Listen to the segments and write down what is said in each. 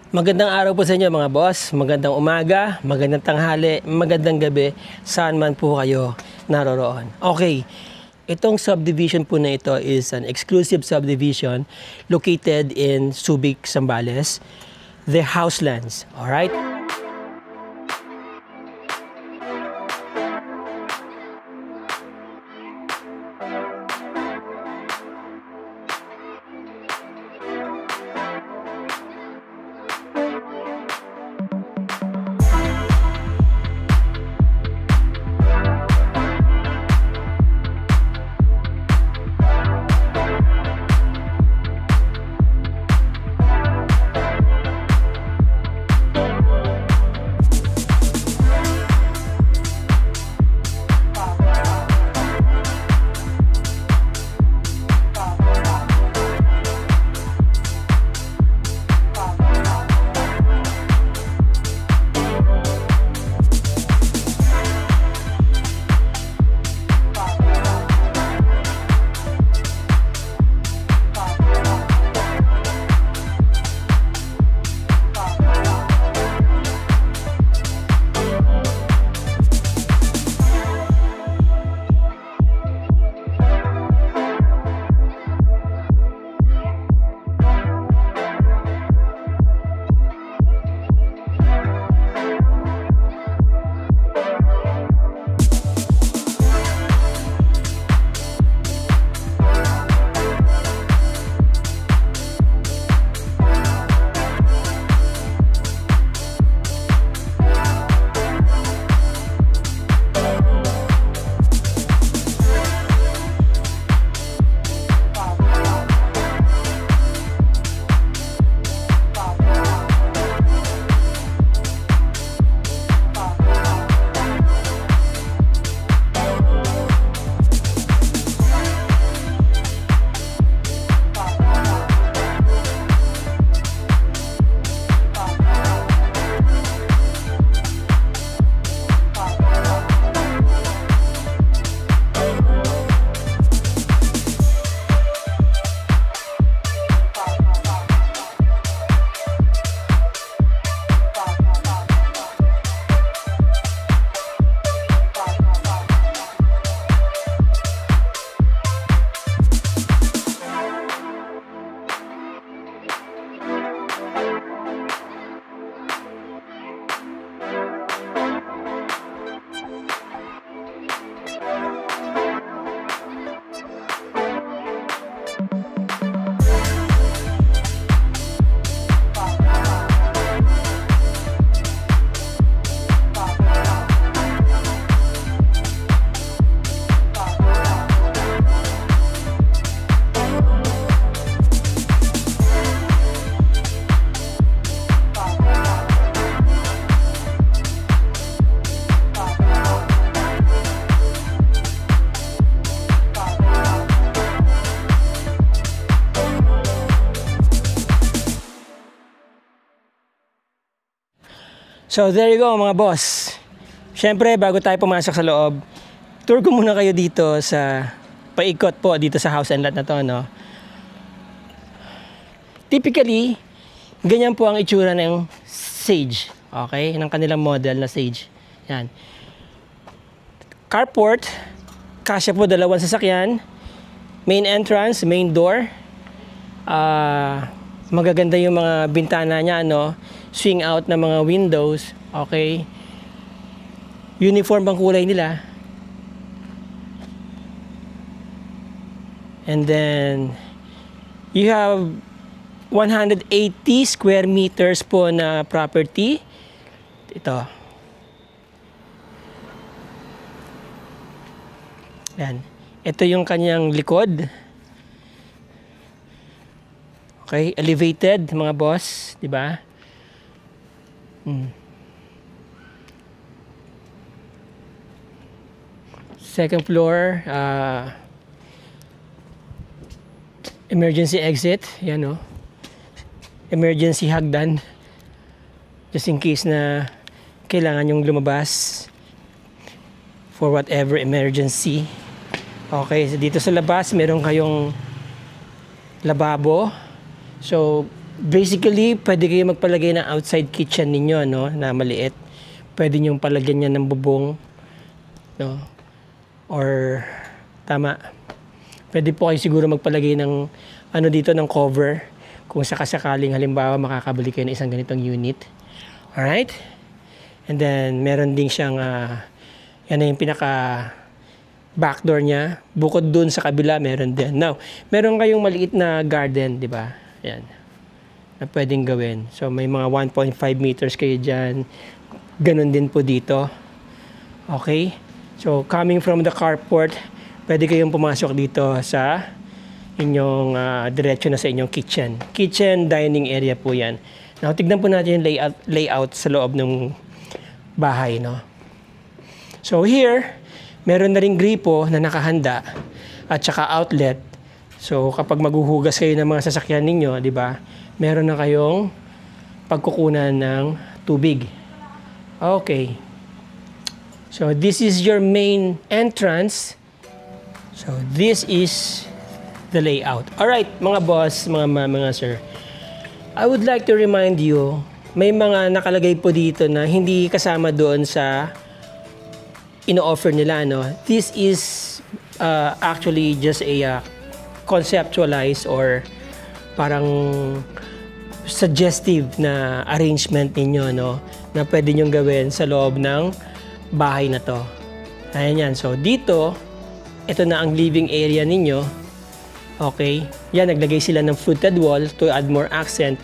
Magandang araw po sa inyo mga boss, magandang umaga, magandang tanghali, magandang gabi, saan man po kayo naroroon. Okay, itong subdivision po na ito is an exclusive subdivision located in Subic, Zambales, the Houselands, alright? So there you go mga boss. Siyempre bago tayo pumasok sa loob, tour ko muna kayo dito sa paikot po dito sa house and lot na to, no? Typically, ganyan po ang itsura ng Sage, okay? Ng kanilang model na Sage. Yan. Carport, kasya po dalawang sasakyan. Main entrance, main door. Magaganda yung mga bintana niya, no? Swing out na mga windows, okay? Uniform ang kulay nila. And then you have 180 square meters po na property. Ito. Yan. Ito yung kanyang likod. Okay, elevated mga boss, di ba? Second floor, emergency exit, yan o. Emergency hagdan. Just in case na kailangan yung lumabas for whatever emergency. Okay, so dito sa labas meron kayong lababo. So Basically, pwede kayo magpalagay ng outside kitchen ninyo, no, na maliit. Pwede nyo palagyan niya ng bubong, no, or tama. Pwede po kayo siguro magpalagay ng ano dito ng cover kung sakasakaling halimbawa makakabili kayo ng isang ganitong unit. Alright? And then, meron din siyang, yan na yung pinaka backdoor niya. Bukod dun sa kabila, meron din. Now, meron kayong maliit na garden, di ba? Yan. Na pwedeng gawin. So, may mga 1.5 meters kayo dyan. Ganon din po dito. Okay? So, coming from the carport, pwede kayong pumasok dito sa inyong diretso na sa inyong kitchen. Kitchen, dining area po yan. Now, tignan po natin yung layout sa loob ng bahay, no? So, here, meron na ring gripo na nakahanda at saka outlet. So, kapag maghuhugas kayo ng mga sasakyan ninyo, di ba? Meron na kayong pagkukunan ng tubig. Okay. So, this is your main entrance. So, this is the layout. Alright, mga boss, mga sir. I would like to remind you, may mga nakalagay po dito na hindi kasama doon sa ino-offer nila, no? This is actually just a conceptualized or parang suggestive na arrangement ninyo, no? Na pwede nyong gawin sa loob ng bahay na to. Ayan yan. So, dito, ito na ang living area ninyo. Okay? Yan, naglagay sila ng fluted wall to add more accent.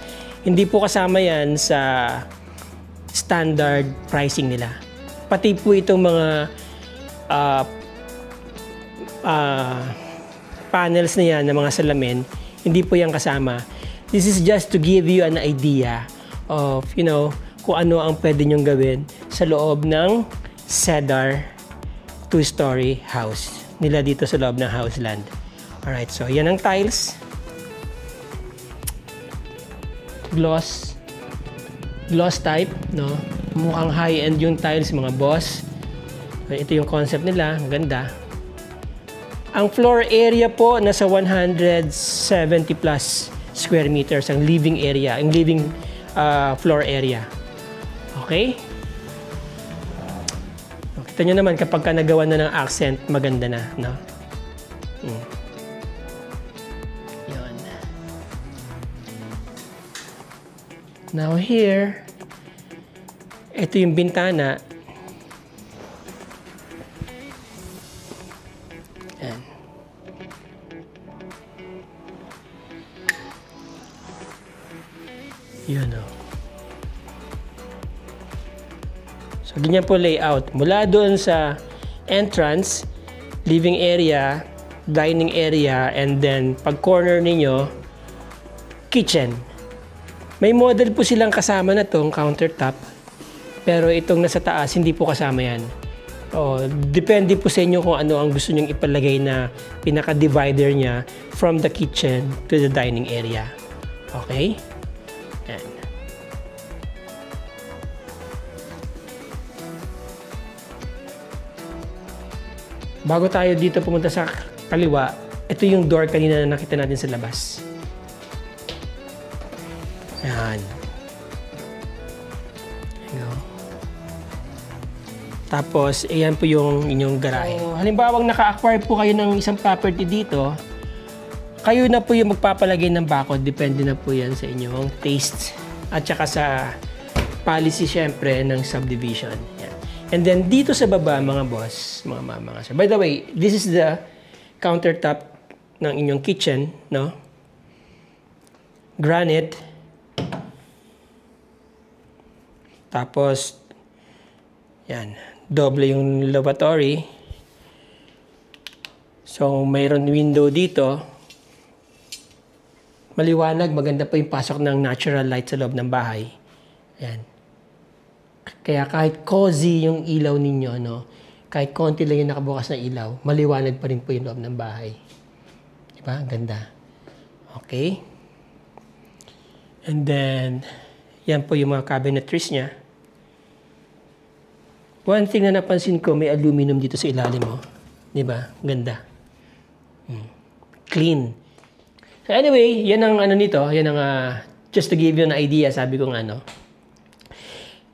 Hindi po kasama yan sa standard pricing nila. Pati po itong mga panels na yan, na mga salamin, hindi po yan kasama. This is just to give you an idea of, you know, kung ano ang pwede nyong gawin sa loob ng Cedar 2-story house nila dito sa loob ng Houseland. Alright, so yan ang tiles. Gloss type, no? Mukhang high-end yung tiles, mga boss. Ito yung concept nila, ang ganda. Ang floor area po nasa 170 plus square meters ang living area, ang living floor area. Okay? Kita nyo naman kapag ka nagawa na ng accent, maganda na, no? Yun. Now here, ito yung bintana. Yan. Yun, oh. So, ganyan po layout. Mula doon sa entrance, living area, dining area, and then pag corner ninyo, kitchen. May model po silang kasama na tong countertop. Pero itong nasa taas, hindi po kasama yan. O, depende po sa inyo kung ano ang gusto nyong ipalagay na pinaka-divider niya from the kitchen to the dining area. Okay? Yan. Bago tayo dito pumunta sa kaliwa, ito yung door kanina na nakita natin sa labas. Yan. Tapos, ayan po yung inyong garahe. So, halimbawa, naka-acquire po kayo ng isang property dito, kayo na po yung magpapalagay ng bakod. Depende na po yan sa inyong taste. At saka sa policy, syempre, ng subdivision. Yan. And then, dito sa baba, mga boss, mga sir. By the way, this is the countertop ng inyong kitchen, no? Granite. Tapos, yan. Doble yung lavatory. So, mayroon window dito. Maliwanag, maganda pa yung pasok ng natural light sa loob ng bahay. Ayan. Kaya kahit cozy yung ilaw ninyo, no? Kahit konti lang yung nakabukas na ilaw, maliwanag pa rin po yung loob ng bahay. Diba? Ang ganda. Okay. And then, yan po yung mga cabinetries niya. One thing na napansin ko, may aluminum dito sa ilalim mo. Diba? Ganda. Clean. So anyway, yan ang ano nito, yan ang just to give you an idea, sabi ko nga, no,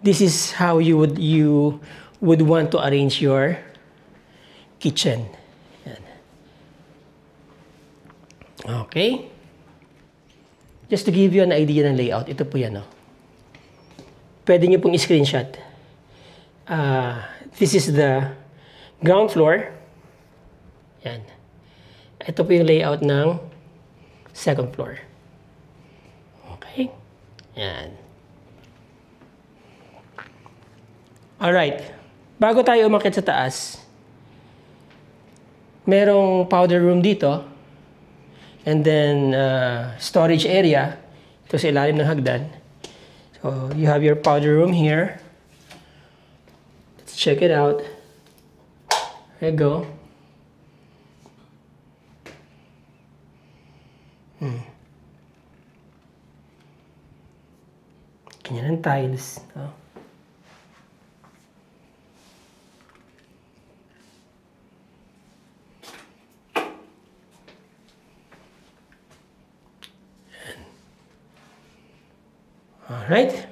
this is how you would want to arrange your kitchen. Yan. Okay. Just to give you an idea ng layout, ito po yan, no. Pwede nyo pong i-screenshot. This is the ground floor. Yan. Ito po yung layout ng second floor. Okay. Yan. Alright. Bago tayo umakyat sa taas, merong powder room dito. And then, storage area. Ito sa ilalim ng hagdan. So, you have your powder room here. Let's check it out. There you go. Ganyan ang tiles. No? Alright.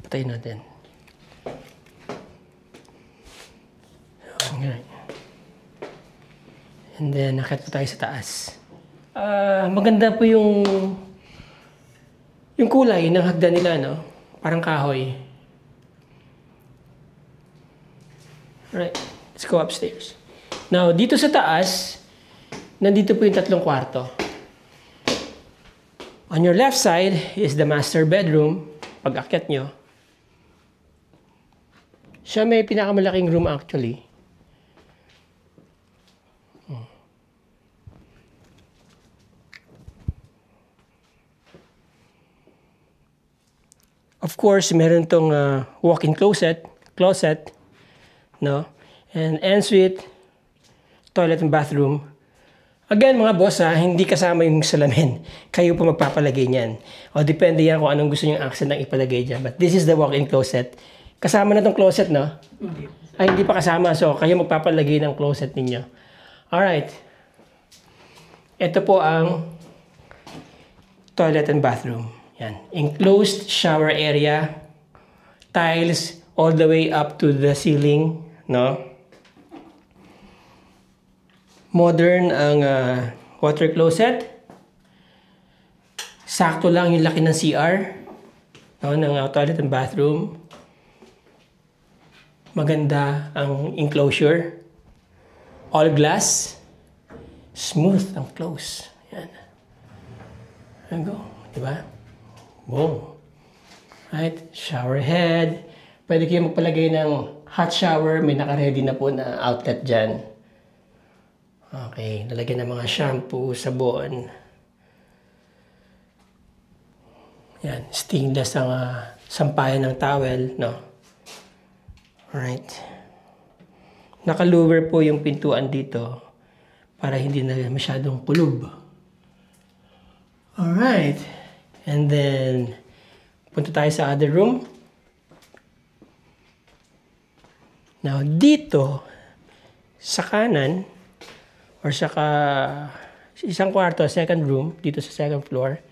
Patayin natin. Alright. And then, nakit po tayo sa taas. Maganda po yung kulay ng hagdan nila, no? Parang kahoy. Alright. Let's go upstairs. Now, dito sa taas, nandito po yung 3 kwarto. On your left side is the master bedroom. Pag akyat nyo, siya may pinakamalaking room actually. Of course, meron tong walk-in closet, no? And ensuite, toilet and bathroom. Again, mga boss, hindi kasama yung salamin. Kayo po magpapalagay niyan. O depende yan kung anong gusto niyong accent ang ipalagay dyan. But this is the walk-in closet. Kasama na tong closet, no? Ay, hindi pa kasama. So, kayo magpapalagay ng closet ninyo. Alright. Ito po ang toilet and bathroom. Yan. Enclosed shower area. Tiles all the way up to the ceiling, no? Modern ang water closet. Sakto lang yung laki ng CR, no, ng toilet and bathroom. Maganda ang enclosure. All glass. Smooth ang close. Yan. There you go. Diba? Boom. Right? Shower head. Pwede kayo magpalagay ng hot shower. May naka-ready na po na outlet dyan. Okay. Lalagyan ng mga shampoo, sabon. Yan. Stainless ang sampayan ng towel. No? Alright. Naka-lower po yung pintuan dito para hindi na masyadong kulob. Alright. And then, punta tayo sa other room. Now, dito, sa kanan, or sa isang kwarto, second room, dito sa second floor.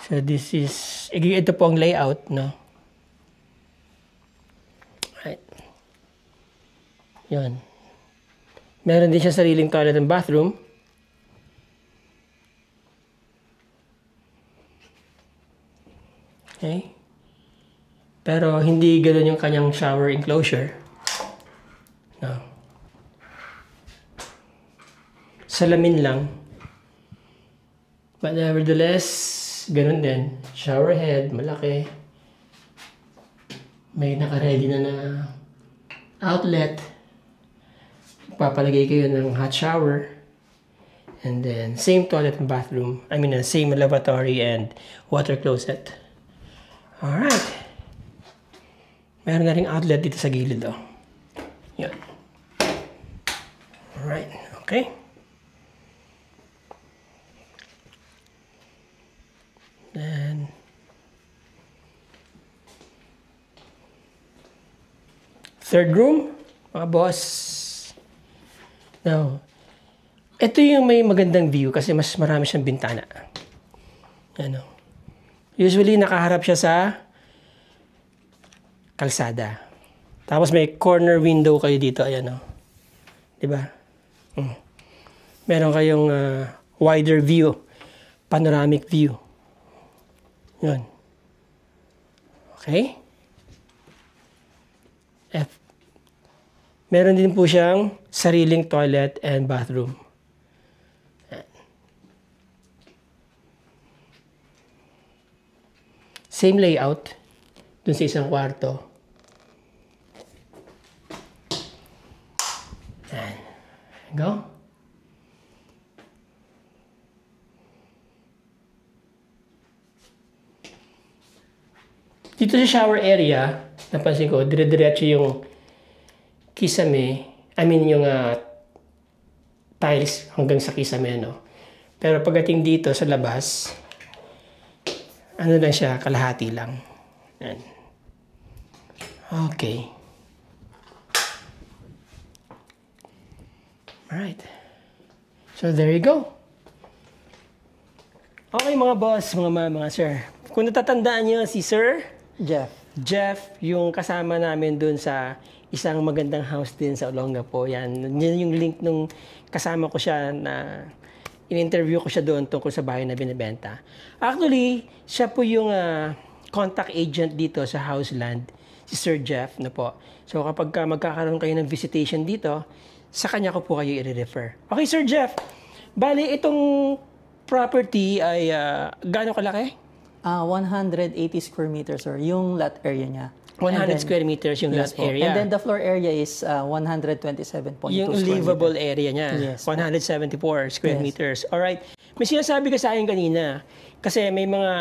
So, this is, ito po ang layout, no? Right. Yan. Meron din siya sariling toilet and bathroom. Okay. Pero hindi ganoon yung kanyang shower enclosure. No. Salamin lang. But nevertheless, ganun din. Shower head, malaki. May naka-ready na outlet. Papalagay kayo ng hot shower. And then, same toilet and bathroom. I mean, same lavatory and water closet. Alright. Meron na ring outlet dito sa gilid, oh. Yan. Alright. Okay. Then, third room, mga boss. Now, ito yung may magandang view kasi mas marami siyang bintana. Ano. Usually, nakaharap siya sa kalsada. Tapos may corner window kayo dito. Ayan, oh. Diba? Meron kayong wider view. Panoramic view. Yun. Okay? Meron din po siyang sariling toilet and bathroom. Same layout dun sa isang kwarto. Ayan. Go. Dito sa shower area, napansin ko, dire-diretso yung kisame, yung tiles hanggang sa kisame, no? Pero pagdating dito sa labas, ano lang siya, kalahati lang. Yan. Okay. Alright. So there you go. Okay mga boss, mga sir. Kung natatandaan niyo si Sir Jeff, yung kasama namin dun sa isang magandang house din sa Olongapo. Yan yung link nung kasama ko siya na in-interview ko siya doon tungkol sa bahay na binibenta. Actually, siya po yung contact agent dito sa Houseland, si Sir Jeff na po. So kapag magkakaroon kayo ng visitation dito, sa kanya ko po kayo i-refer. Okay, Sir Jeff, bali itong property ay gaano kalaki? 180 square meters, sir. Yung lot area niya. 100 square meters yung lot area. And then the floor area is 127.2 yung square livable meters. area niya. Yes. 174 square meters. Alright. May sinasabi ka sa akin kanina, kasi may mga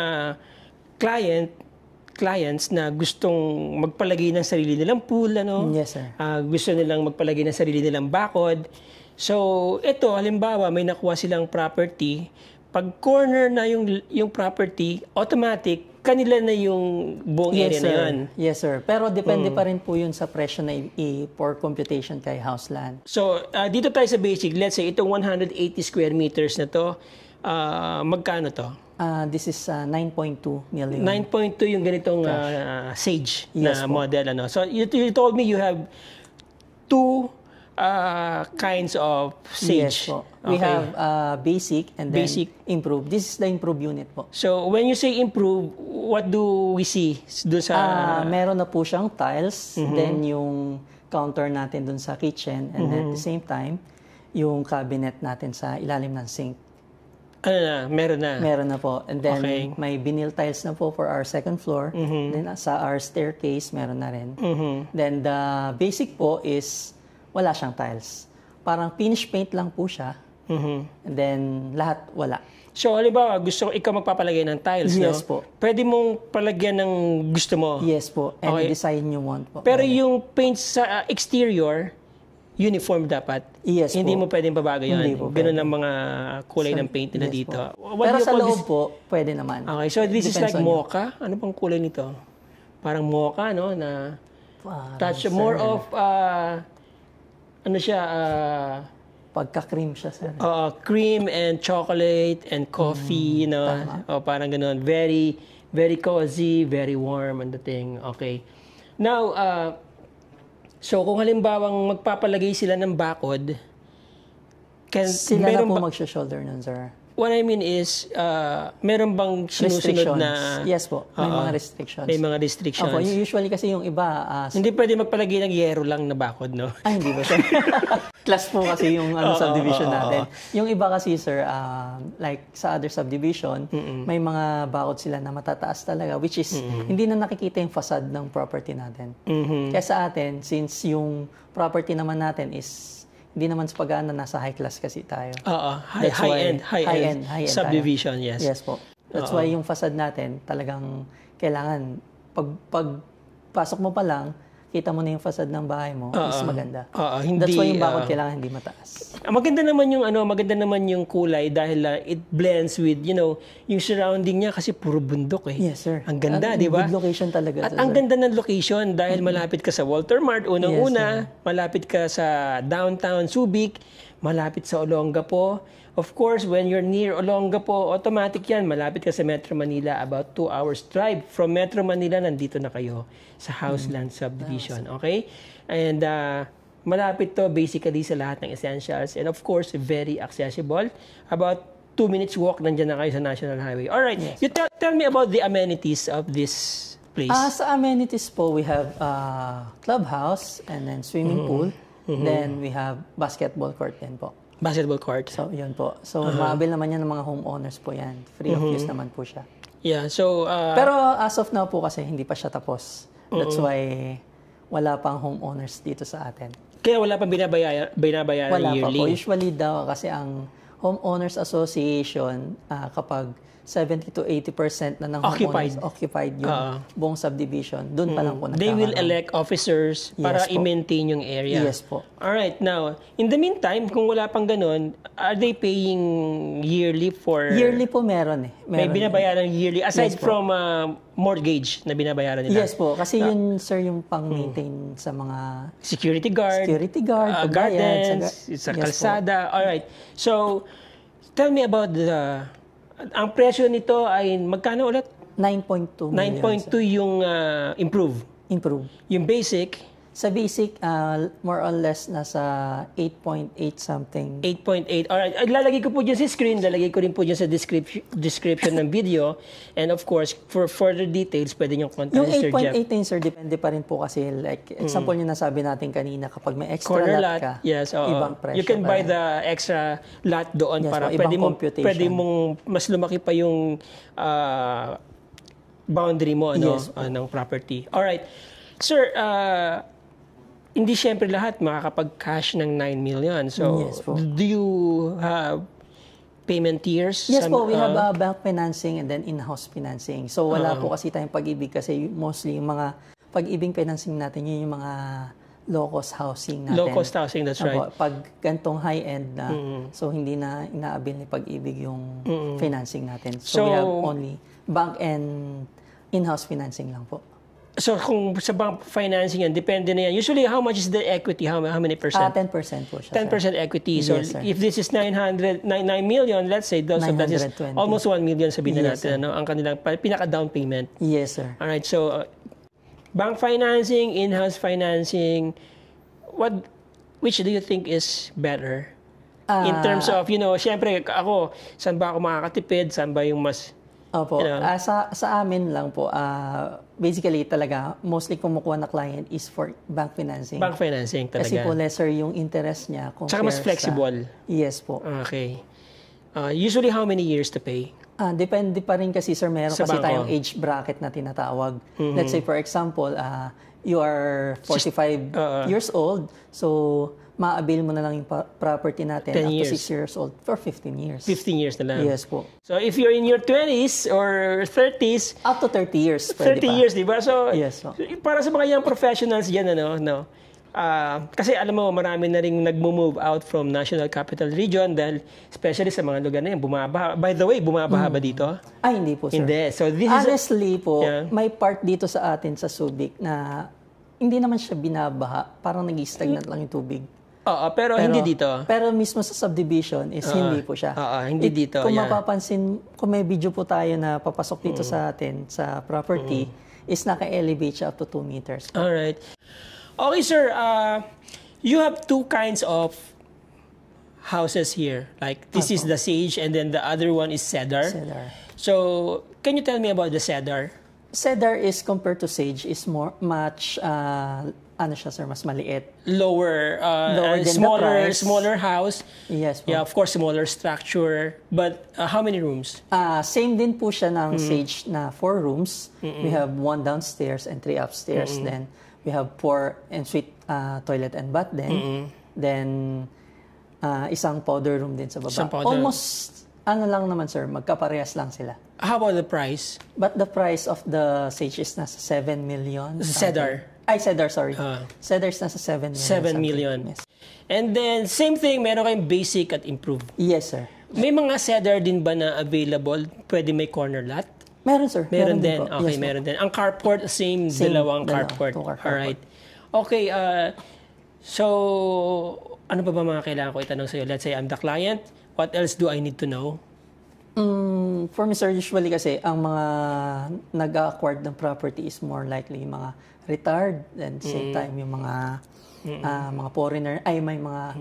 clients na gustong magpalagay ng sarili nilang pool, ano? Yes, sir. Gusto nilang magpalagay ng sarili nilang bakod. So, ito, halimbawa, may nakuha silang property. Pag corner na yung property, automatic, kanila na yung buong area na yun. Yes, sir. Pero depende pa rin po yun sa presyo na for computation kay Houseland. So, dito tayo sa basic. Let's say, itong 180 square meters na to, magkano to? This is 9.2 million. 9.2 yung ganitong Sage Yes, na po. model. Ano? So, you told me you have two kinds of Sage. Yes po. We have basic and then Basic. improve. This is the improve unit po. So, when you say improve, what do we see doon sa... Meron na po siyang tiles, then yung counter natin dun sa kitchen, and then at the same time, yung cabinet natin sa ilalim ng sink. Ano na? Meron na? Meron na po. And then, Okay. may vinyl tiles na po for our second floor. Then, sa our staircase, meron na rin. Then, the basic po is, wala siyang tiles. Parang finish paint lang po siya. And then, lahat wala. So, halimbawa, gusto ko ikaw magpapalagay ng tiles, no? Yes po. Pwede mong palagyan ng gusto mo. Yes po. And Okay. design you want po. Pero yung paint sa exterior, uniform dapat. Yes Hindi po. mo pwedeng babago yun. Hindi po Ganun ang mga kulay ng paint nila Yes dito. po. What Pero do you sa call loob this? po, pwede naman. Okay, so this is Depends like on you. mocha. Ano pang kulay nito? Parang mocha, no? Na Parang, touch sir, more of ano siya, pagka-cream siya, sir. cream and chocolate and coffee, no? O parang ganun. Very, very cozy, very warm and the thing. Okay. Now, so kung halimbawang magpapalagay sila ng bakod, Sila na meron po ba- mag-shoulder nun, sir. what I mean is, meron bang sinusunod na... Yes po. May mga restrictions. May mga restrictions. Opo, usually kasi yung iba... Hindi pwede magpalagay ng yero lang na bakod, no? hindi ba, sir? Class po kasi yung subdivision natin. Yung iba kasi, sir, like sa other subdivision, may mga bakod sila na matataas talaga, which is hindi na nakikita yung facade ng property natin. Kaya sa atin, since yung property naman natin is hindi naman sa pag-aano, nasa high class kasi tayo. That's why- High-end high-end subdivision, tayo. yes. Yes po. That's why yung facade natin talagang kailangan pag pasok mo pa lang, kita mo na yung facade ng bahay mo, is maganda. Hindi, That's why yung bakod kailangan hindi mataas. Maganda naman yung kulay dahil it blends with, yung surrounding niya kasi puro bundok eh. Yes, sir. Ang ganda, di ba? Good location talaga. At to, ang sir. ganda ng location dahil malapit ka sa Walter Mart, unang-una, Yes, malapit ka sa downtown Subic, malapit sa Olongapo. Of course, when you're near Olongapo, automatic yan, malapit ka sa Metro Manila, about 2 hours drive. From Metro Manila, nandito na kayo sa Houseland Subdivision, okay? And malapit to basically sa lahat ng essentials. And of course, very accessible. About 2 minutes walk, nandiyan na kayo sa National Highway. All right, you tell me about the amenities of this place. Sa amenities po, we have clubhouse and then swimming pool. Then we have basketball court din po. Basketball court. So, yun po. So, maabil naman yan ng mga homeowners po yan. Free of use naman po siya. Yeah, so... Pero as of now po kasi, hindi pa siya tapos. That's why wala pang homeowners dito sa atin. Kaya wala pang binabayaran Wala yearly? pa po. Usually daw kasi ang Homeowners Association, kapag 70 to 80% na ng homeowners occupied yung buong subdivision, doon pa lang po They will elect officers para i-maintain yung area. Yes po. Alright, now, in the meantime, kung wala pang ganun, are they paying yearly for... Yearly po meron eh. May binabayaran yearly, aside from mortgage na binabayaran nila? Yes po, kasi yun, sir, yung pang-maintain sa mga... Security guard, gardens, sa kalsada. Alright, so, tell me about the... Ang presyo nito ay magkano ulit? 9.2 million. 9.2 yung improve. Yung basic? Sa basic, more or less, nasa 8.8 something. 8.8. Alright. Lalagay ko po dyan sa screen. Lalagay ko rin po dyan sa description ng video. And of course, for further details, pwede nyo contact Sir Jeff. Yung 8.8 sir, depende pa rin po kasi, like, example yung nasabi natin kanina, kapag may extra corner lot ka, yes, ibang presyo. You can buy the extra lot doon para pwede mong mas lumaki pa yung boundary mo ng property. Alright. Sir, hindi syempre lahat makakapag-cash ng 9 million. So, do you have payment tiers? Yes po, we have bank financing and then in-house financing. So, wala po kasi tayong pag-ibig kasi mostly yung mga pag-ibig financing natin, yun yung mga low-cost housing natin. Low-cost housing, that's right. Pag gantong high-end na, so hindi na inaabil ni pag-ibig yung financing natin. So, we have only bank and in-house financing lang po. So, kung sa bank financing yan, depende na yan. Usually, how much is the equity? How many percent? 10% po siya, 10% equity. So, if this is 9 million, let's say, that is almost 1 million sabihin na natin, ang kanilang pinaka-down payment. Yes, sir. Alright, so, bank financing, in-house financing, which do you think is better? In terms of, syempre, ako, saan ba ako makakatipid? Saan ba yung mas... Opo. Sa amin lang po, basically talaga, mostly kumukuha na client is for bank financing. Bank financing talaga. Kasi po lesser yung interest niya. Tsaka mas flexible. Yes po. Okay. Usually, how many years to pay? Depende pa rin kasi, sir, meron kasi tayong age bracket na tinatawag. Let's say, for example, you are 45 years old, so ma-avail mo na lang yung property natin up to 6 years old for 15 years. 15 years na lang. Yes po. So if you're in your 20s or 30s, up to 30 years. 30 years, di ba? So, yes, po. Para sa mga young professionals dyan, kasi alam mo, marami na rin nag-move out from National Capital Region dahil especially sa mga lugar na yan, bumabaha. By the way, bumabaha ba dito? Ay, hindi po, sir. Hindi. So this honestly po, may part dito sa atin sa Subic na hindi naman siya binabaha. Parang nag-stagnant lang yung tubig. Pero hindi dito. Pero mismo sa subdivision is hindi po siya. Hindi dito. Kung mapapansin, kung may video po tayo na papasok dito sa atin, sa property, is naka-elevate siya up to 2 meters. Alright. Okay, sir. You have 2 kinds of houses here. Like, this is the sage and then the other one is cedar. So, can you tell me about the cedar? Cedar is, compared to sage, is much mas maliit. Lower smaller house. Yes po. Yeah, of course, smaller structure. But how many rooms? Same din po siya ng Sage na 4 rooms. We have 1 downstairs and 3 upstairs. Then we have 4 ensuite toilet and bath din. Then isang powder room din sa baba. Almost lang naman, sir, magkaparehas lang sila. How about the price? But the price of the Sage is nasa 7 million. Cedar. Cedar, sorry. Cedar is nasa 7 million. 7 million. Yes. And then, same thing, meron kayong basic at improved. Yes, sir. May mga cedar din ba na available? Pwede may corner lot? Meron, sir. Meron din. Okay, yes, meron din. Ang carport, same dalawang carport. Alright. Okay, So, ano pa ba mga kailangan ko itanong sa'yo? Let's say I'm the client. What else do I need to know? For me, sir, usually kasi ang mga nag-acquire ng property is more likely yung mga retired and same time yung mga foreigner ay may mga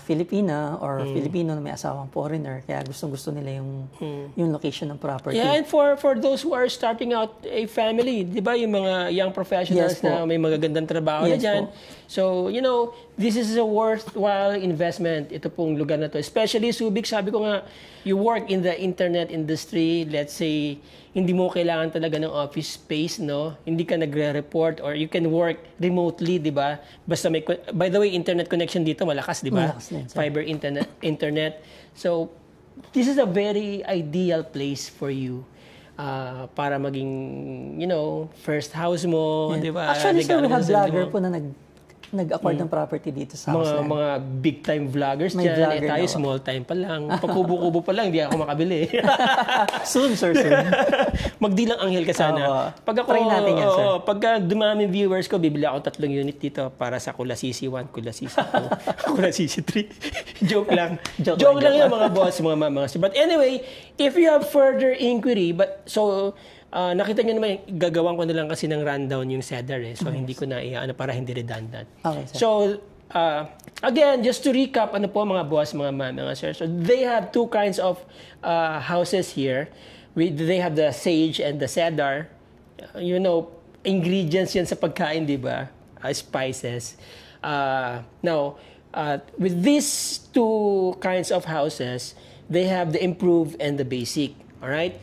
Filipina or Filipino na may asawang foreigner kaya gustong-gusto nila yung location ng property. Yeah, and for those who are starting out a family, 'di ba, yung mga young professionals na may magagandang trabaho na diyan. So, this is a worthwhile investment ito pong lugar na to. Especially Subic, sabi ko nga, you work in the internet industry, let's say hindi mo kailangan talaga ng office space, no? Hindi ka nagre-report or you can work remotely, 'di ba? Basta may by the way, internet connection dito malakas, 'di ba? Fiber internet. So, this is a very ideal place for you. Para maging, first house mo, di ba? Actually, sir, we have vlogger po na nag-acquire ng property dito sa house. Mga big-time vloggers dyan. Tayo, small-time pa lang. Pakubo-kubo pa lang, hindi ako makabili. Soon, sir, soon. Magdilang anghel ka sana. Try natin yan, sir. Pagka dumami viewers ko, bibili ako 3 unit dito para sa Kulasisi 1, Kulasisi 2, Kulasisi 3. Joke lang. Joke lang yun, mga boss, mga. But anyway, if you have further inquiry, nakita nyo naman, gagawin ko na lang kasi ng rundown yung Cedar So, hindi ko na para hindi redundant. Okay, sir. So, again, just to recap, mga boss, mga sir. So, they have 2 kinds of houses here. They have the sage and the cedar. Ingredients yan sa pagkain, di ba? Spices. Now, with these 2 kinds of houses, they have the improved and the basic. Alright?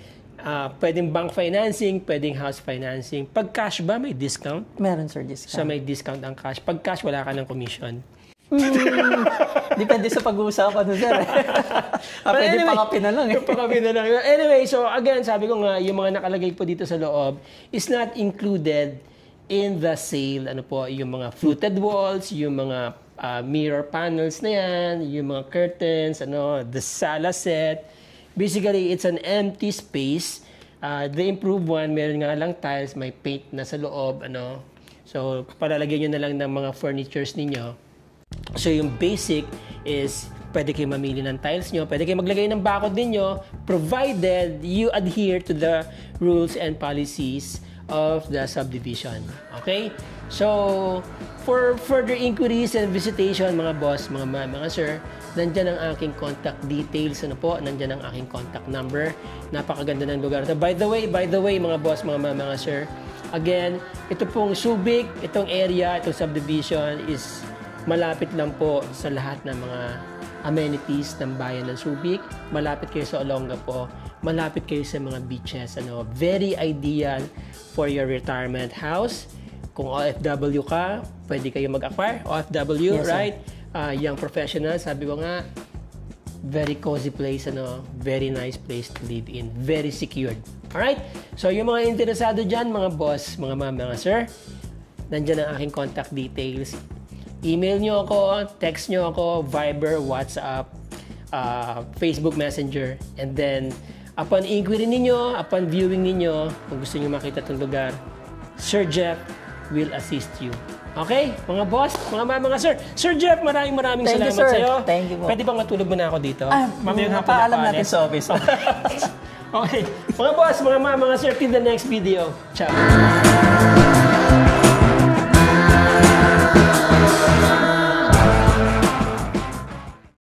Pwedeng bank financing, pwedeng house financing. Pag cash ba, may discount? Meron, sir, discount. So, may discount ang cash. Pag cash, wala ka ng commission. Depende sa pag-uusapan, sir. Pwede pakapin na lang. Pakapin na lang. Anyway, so again, sabi ko nga, yung mga nakalagay po dito sa loob is not included in the sale. Yung mga fluted walls, yung mga mirror panels na yan, yung mga curtains, the sala set. Basically, it's an empty space. The improved one, meron nga lang tiles, may paint na sa loob, So, palalagyan nyo na lang ng mga furnitures ninyo. So, yung basic is, pwede kayo mamili ng tiles nyo, pwede kayo maglagay ng bakod ninyo, provided you adhere to the rules and policies of the subdivision. Okay? So, for further inquiries and visitation, mga boss, mga sir, nandyan ang aking contact details. Nandyan ang aking contact number. Napakaganda ng lugar. By the way, mga boss, mga sir, again, ito pong Subic, itong area, itong subdivision is malapit lang po sa lahat ng mga amenities ng bayan ng Subic. Malapit kayo sa Olongapo. Malapit kayo sa mga beaches. Very ideal for your retirement house. Kung OFW ka, pwede kayo mag-acquire. OFW, yes, right? Young professional, sabi ko nga, very cozy place, very nice place to live in. Very secured. Alright? So, yung mga interesado dyan, mga boss, mga sir, nandyan ang aking contact details. Email nyo ako, text nyo ako, Viber, WhatsApp, Facebook Messenger, and then, upon inquiry ninyo, upon viewing ninyo, kung gusto nyo makita itong lugar, Sir Jeff will assist you. Okay? Mga boss, mga sir. Sir Jeff, maraming salamat sa iyo. Thank you po. Pwede bang matulog muna ako dito? Mamayang hapon paalam natin sa office. Okay. Mga boss, mga sir, till the next video. Ciao.